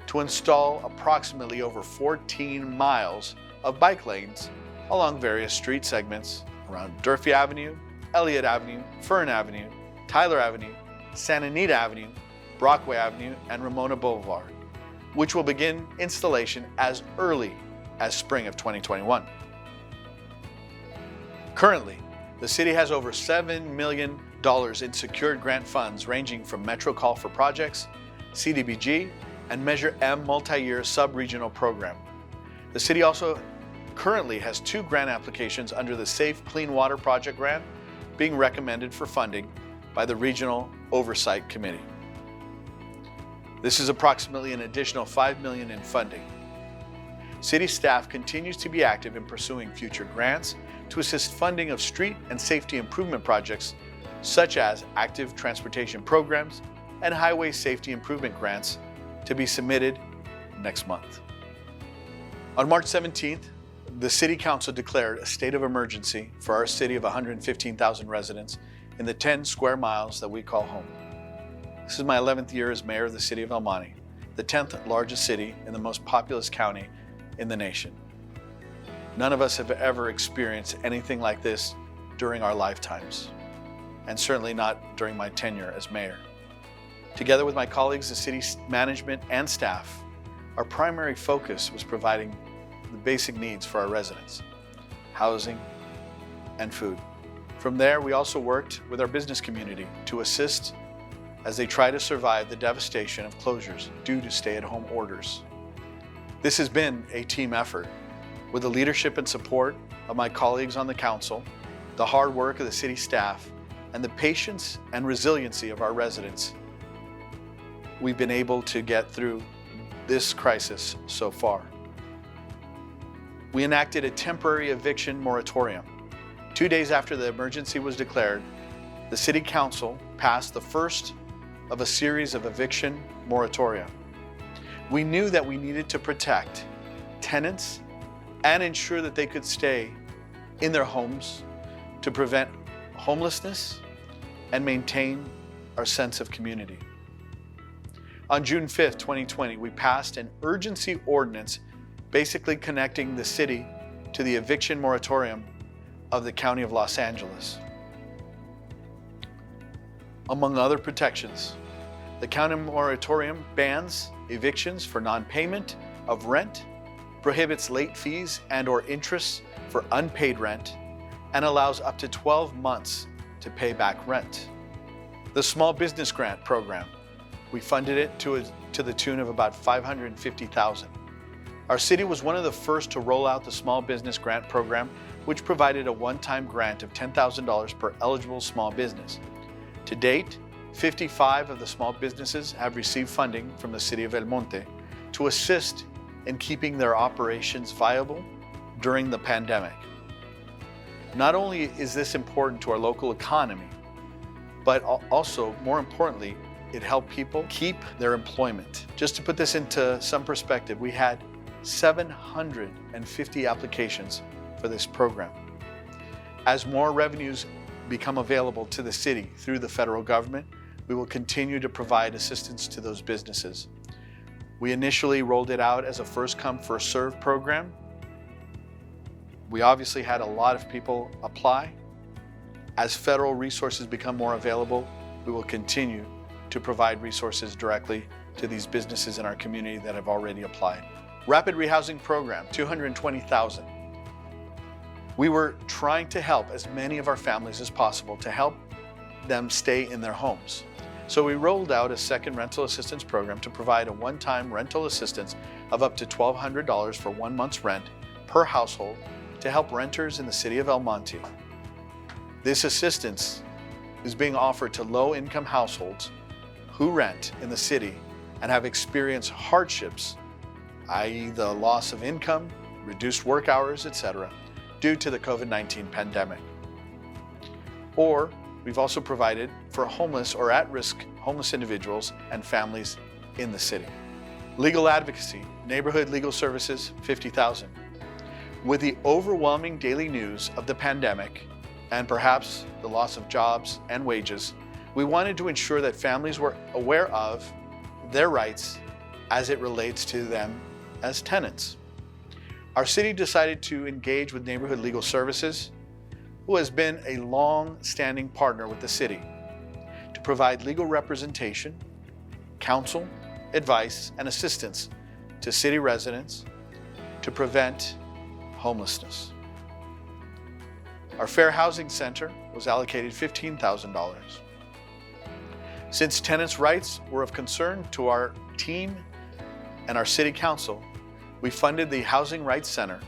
to install approximately over 14 miles of bike lanes along various street segments around Durfee Avenue, Elliott Avenue, Fern Avenue, Tyler Avenue, Santa Anita Avenue, Brockway Avenue, and Ramona Boulevard, which will begin installation as early as spring of 2021. Currently, the city has over $7 million in secured grant funds ranging from Metro Call for Projects, CDBG, and Measure M multi-year sub-regional program. The city also currently has 2 grant applications under the Safe Clean Water Project grant being recommended for funding by the Regional Oversight Committee. This is approximately an additional $5 million in funding. City staff continues to be active in pursuing future grants to assist funding of street and safety improvement projects such as active transportation programs and highway safety improvement grants to be submitted next month. On March 17th, the City Council declared a state of emergency for our city of 115,000 residents in the 10 square miles that we call home. This is my 11th year as mayor of the city of El Monte, the 10th largest city in the most populous county in the nation. None of us have ever experienced anything like this during our lifetimes, and certainly not during my tenure as mayor. Together with my colleagues, the city management and staff, our primary focus was providing the basic needs for our residents: housing and food. From there, we also worked with our business community to assist as they try to survive the devastation of closures due to stay-at-home orders. This has been a team effort with the leadership and support of my colleagues on the council, the hard work of the city staff, and the patience and resiliency of our residents. We've been able to get through this crisis so far. We enacted a temporary eviction moratorium. 2 days after the emergency was declared, the City Council passed the first of a series of eviction moratoria. We knew that we needed to protect tenants and ensure that they could stay in their homes to prevent homelessness and maintain our sense of community. On June 5th, 2020, we passed an urgency ordinance basically connecting the city to the eviction moratorium of the County of Los Angeles. Among other protections, the county moratorium bans evictions for non-payment of rent, prohibits late fees and/or interest for unpaid rent, and allows up to 12 months to pay back rent. The Small Business Grant Program, we funded it to the tune of about $550,000. Our city was one of the first to roll out the Small Business Grant Program, which provided a one-time grant of $10,000 per eligible small business. To date, 55 of the small businesses have received funding from the city of El Monte to assist in keeping their operations viable during the pandemic. Not only is this important to our local economy, but also, more importantly, it helped people keep their employment. Just to put this into some perspective, we had 750 applications for this program. As more revenues become available to the city through the federal government, we will continue to provide assistance to those businesses. We initially rolled it out as a first-come, first-served program. We obviously had a lot of people apply. As federal resources become more available, we will continue to provide resources directly to these businesses in our community that have already applied. Rapid Rehousing Program, $220,000. We were trying to help as many of our families as possible to help them stay in their homes. So we rolled out a second rental assistance program to provide a one-time rental assistance of up to $1,200 for 1 month's rent per household to help renters in the city of El Monte. This assistance is being offered to low-income households who rent in the city and have experienced hardships, i.e. the loss of income, reduced work hours, etc., due to the COVID-19 pandemic. Or we've also provided for homeless or at-risk homeless individuals and families in the city. Legal advocacy, neighborhood legal services, $50,000. With the overwhelming daily news of the pandemic and perhaps the loss of jobs and wages, we wanted to ensure that families were aware of their rights as it relates to them as tenants. Our city decided to engage with Neighborhood Legal Services, who has been a long-standing partner with the city, to provide legal representation, counsel, advice, and assistance to city residents to prevent homelessness. Our Fair Housing Center was allocated $15,000. Since tenants' rights were of concern to our team and our city council, we funded the Housing Rights Center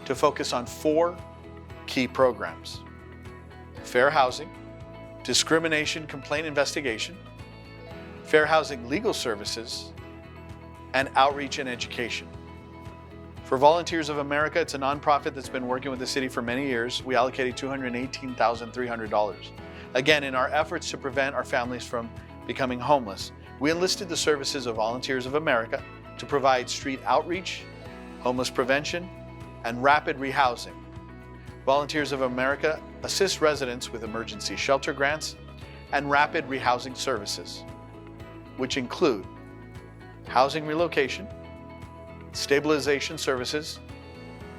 to focus on 4 key programs: fair housing, discrimination complaint investigation, fair housing legal services, and outreach and education. For Volunteers of America, it's a nonprofit that's been working with the city for many years. We allocated $218,300. Again, in our efforts to prevent our families from becoming homeless, we enlisted the services of Volunteers of America to provide street outreach, homeless prevention, and rapid rehousing. Volunteers of America assist residents with emergency shelter grants and rapid rehousing services, which include housing relocation, stabilization services,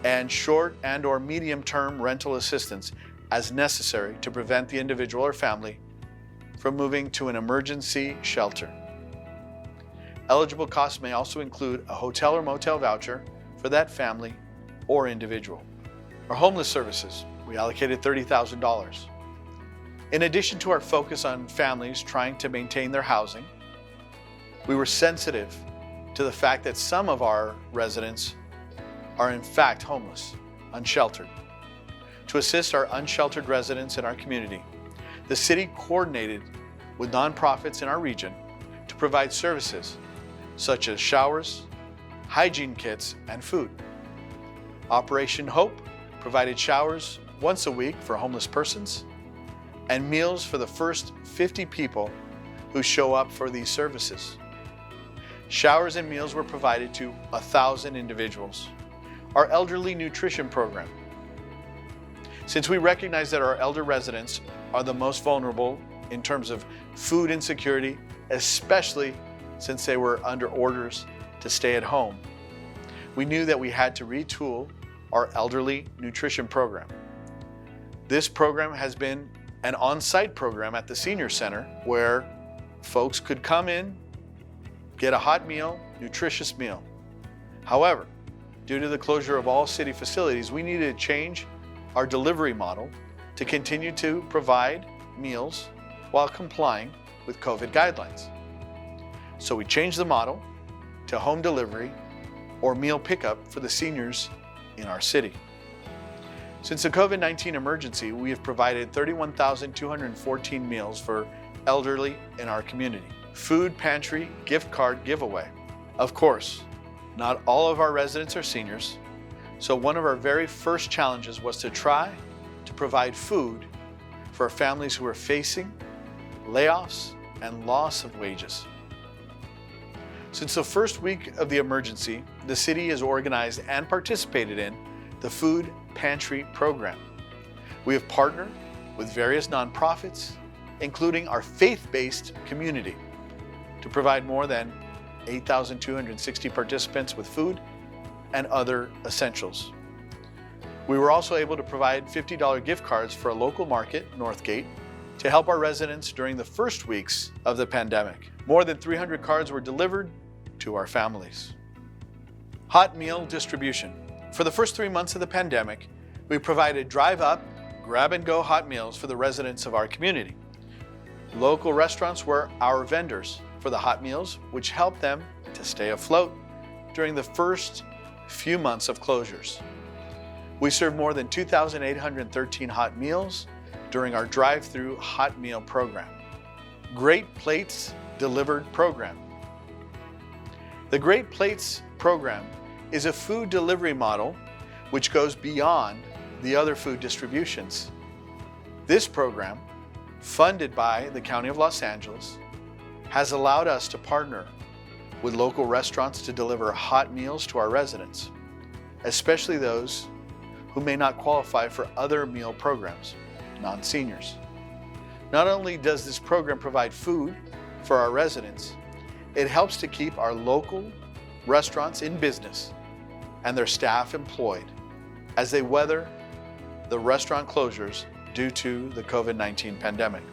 and short and/or medium-term rental assistance as necessary to prevent the individual or family from moving to an emergency shelter. Eligible costs may also include a hotel or motel voucher for that family or individual. Our homeless services, we allocated $30,000. In addition to our focus on families trying to maintain their housing, we were sensitive to the fact that some of our residents are in fact homeless, unsheltered. To assist our unsheltered residents in our community, the city coordinated with nonprofits in our region to provide services such as showers, hygiene kits, and food. Operation Hope provided showers once a week for homeless persons and meals for the first 50 people who show up for these services. Showers and meals were provided to 1,000 individuals. Our elderly nutrition program. Since we recognize that our elder residents are the most vulnerable in terms of food insecurity, especially since they were under orders to stay at home, we knew that we had to retool our elderly nutrition program. This program has been an on-site program at the Senior Center where folks could come in, get a hot meal, nutritious meal. However, due to the closure of all city facilities, we needed to change our delivery model to continue to provide meals while complying with COVID guidelines. So we changed the model to home delivery or meal pickup for the seniors in our city. Since the COVID-19 emergency, we have provided 31,214 meals for elderly in our community. Food pantry gift card giveaway. Of course, not all of our residents are seniors, so one of our very first challenges was to try to provide food for families who are facing layoffs and loss of wages. Since the first week of the emergency, the city has organized and participated in the Food Pantry Program. We have partnered with various nonprofits, including our faith-based community, to provide more than 8,260 participants with food and other essentials. We were also able to provide $50 gift cards for a local market, Northgate, to help our residents during the first weeks of the pandemic. More than 300 cards were delivered to our families. Hot meal distribution. For the first 3 months of the pandemic, we provided drive-up, grab-and-go hot meals for the residents of our community. Local restaurants were our vendors for the hot meals, which helped them to stay afloat during the first few months of closures. We served more than 2,813 hot meals during our drive-through hot meal program. Great Plates Delivered Program. The Great Plates program is a food delivery model which goes beyond the other food distributions. This program, funded by the County of Los Angeles, has allowed us to partner with local restaurants to deliver hot meals to our residents, especially those who may not qualify for other meal programs, non-seniors. Not only does this program provide food for our residents, it helps to keep our local restaurants in business and their staff employed as they weather the restaurant closures due to the COVID-19 pandemic.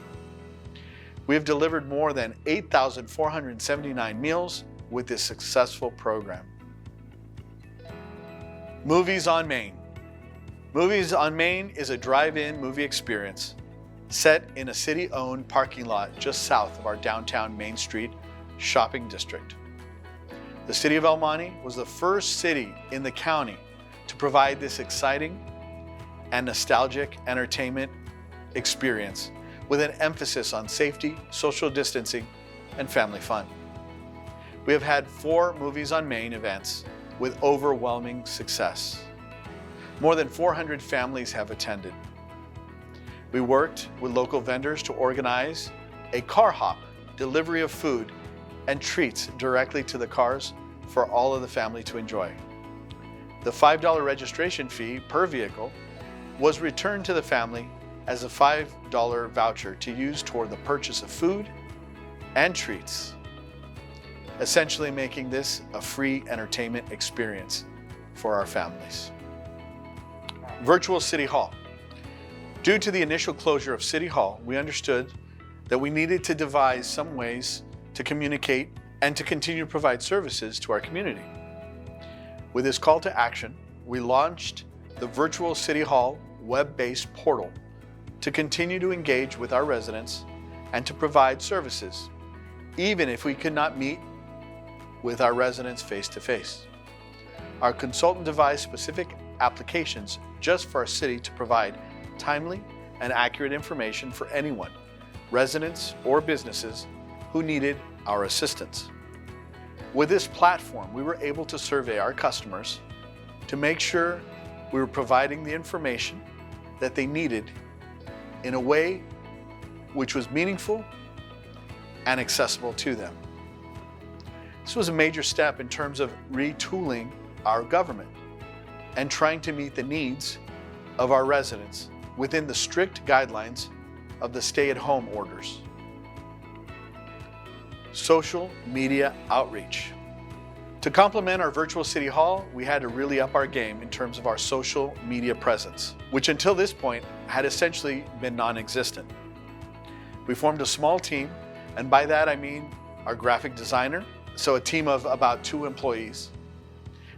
We have delivered more than 8,479 meals with this successful program. Movies on Main. Movies on Main is a drive-in movie experience set in a city-owned parking lot just south of our downtown Main Street shopping district. The city of El Monte was the first city in the county to provide this exciting and nostalgic entertainment experience with an emphasis on safety, social distancing, and family fun. We have had 4 Movies on Main events with overwhelming success. More than 400 families have attended. We worked with local vendors to organize a car hop delivery of food and treats directly to the cars for all of the family to enjoy. The $5 registration fee per vehicle was returned to the family as a $5 voucher to use toward the purchase of food and treats, essentially making this a free entertainment experience for our families. Virtual City Hall. Due to the initial closure of City Hall, we understood that we needed to devise some ways to communicate and to continue to provide services to our community. With this call to action, we launched the Virtual City Hall web-based portal to continue to engage with our residents and to provide services, even if we could not meet with our residents face-to-face. Our consultant devised specific applications just for our city to provide timely and accurate information for anyone, residents or businesses, who needed our assistance. With this platform, we were able to survey our customers to make sure we were providing the information that they needed in a way which was meaningful and accessible to them. This was a major step in terms of retooling our government and trying to meet the needs of our residents within the strict guidelines of the stay-at-home orders. Social media outreach. To complement our virtual City Hall, we had to really up our game in terms of our social media presence, which until this point had essentially been non-existent. We formed a small team, and by that I mean our graphic designer, so a team of about 2 employees.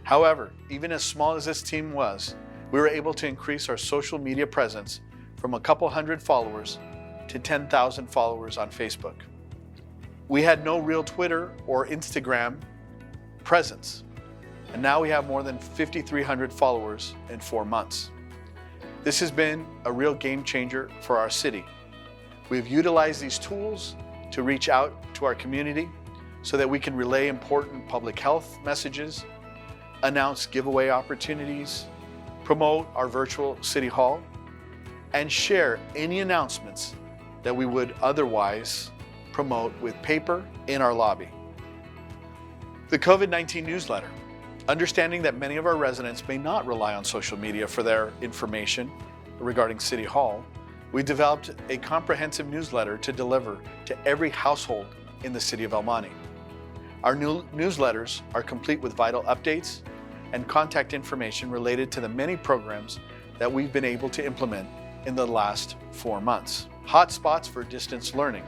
However, even as small as this team was, we were able to increase our social media presence from a couple hundred followers to 10,000 followers on Facebook. We had no real Twitter or Instagram presence, and now we have more than 5,300 followers in 4 months. This has been a real game changer for our city. We've utilized these tools to reach out to our community so that we can relay important public health messages, announce giveaway opportunities, promote our virtual City Hall, and share any announcements that we would otherwise promote with paper in our lobby. The COVID-19 newsletter. Understanding that many of our residents may not rely on social media for their information regarding City Hall, we developed a comprehensive newsletter to deliver to every household in the city of El Monte. Our new newsletters are complete with vital updates and contact information related to the many programs that we've been able to implement in the last 4 months. Hotspots for distance learning.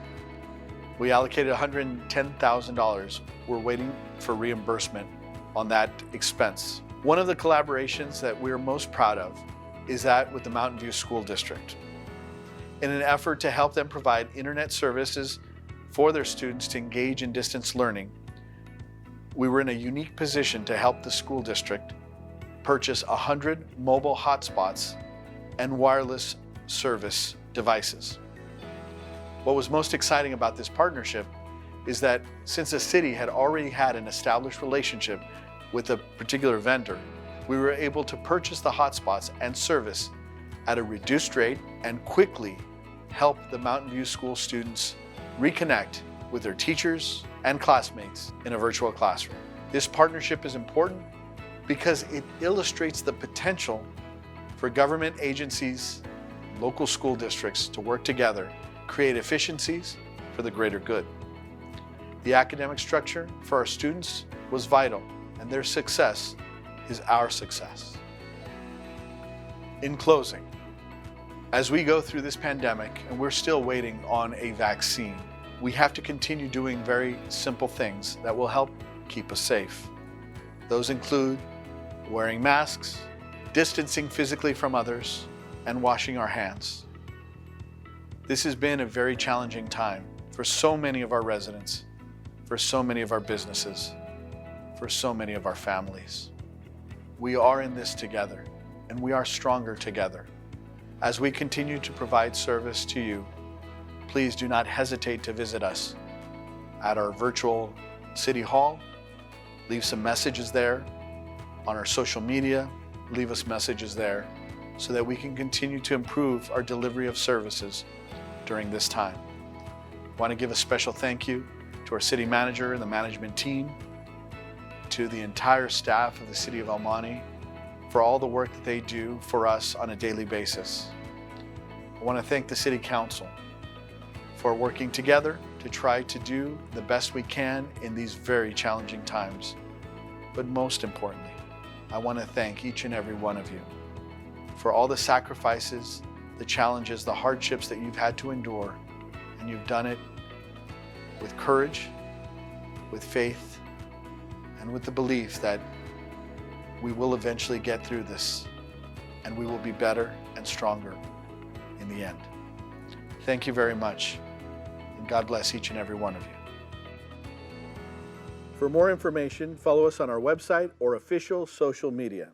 We allocated $110,000. We're waiting for reimbursement on that expense. One of the collaborations that we're most proud of is that with the Mountain View School District. In an effort to help them provide internet services for their students to engage in distance learning, we were in a unique position to help the school district purchase 100 mobile hotspots and wireless service devices. What was most exciting about this partnership is that since the city had already had an established relationship with a particular vendor, we were able to purchase the hotspots and service at a reduced rate and quickly help the Mountain View School students reconnect with their teachers and classmates in a virtual classroom. This partnership is important because it illustrates the potential for government agencies, local school districts to work together, create efficiencies for the greater good. The academic structure for our students was vital, and their success is our success. In closing, as we go through this pandemic and we're still waiting on a vaccine, we have to continue doing very simple things that will help keep us safe. Those include wearing masks, distancing physically from others, and washing our hands. This has been a very challenging time for so many of our residents, for so many of our businesses, for so many of our families. We are in this together, and we are stronger together. As we continue to provide service to you, please do not hesitate to visit us at our virtual City Hall. Leave some messages there. On our social media, leave us messages there so that we can continue to improve our delivery of services during this time. I want to give a special thank you to our city manager and the management team, to the entire staff of the City of El Monte, for all the work that they do for us on a daily basis. I want to thank the City Council for working together to try to do the best we can in these very challenging times. But most importantly, I want to thank each and every one of you for all the sacrifices, the challenges, the hardships that you've had to endure, and you've done it with courage, with faith, and with the belief that we will eventually get through this and we will be better and stronger in the end. Thank you very much, and God bless each and every one of you. For more information, follow us on our website or official social media.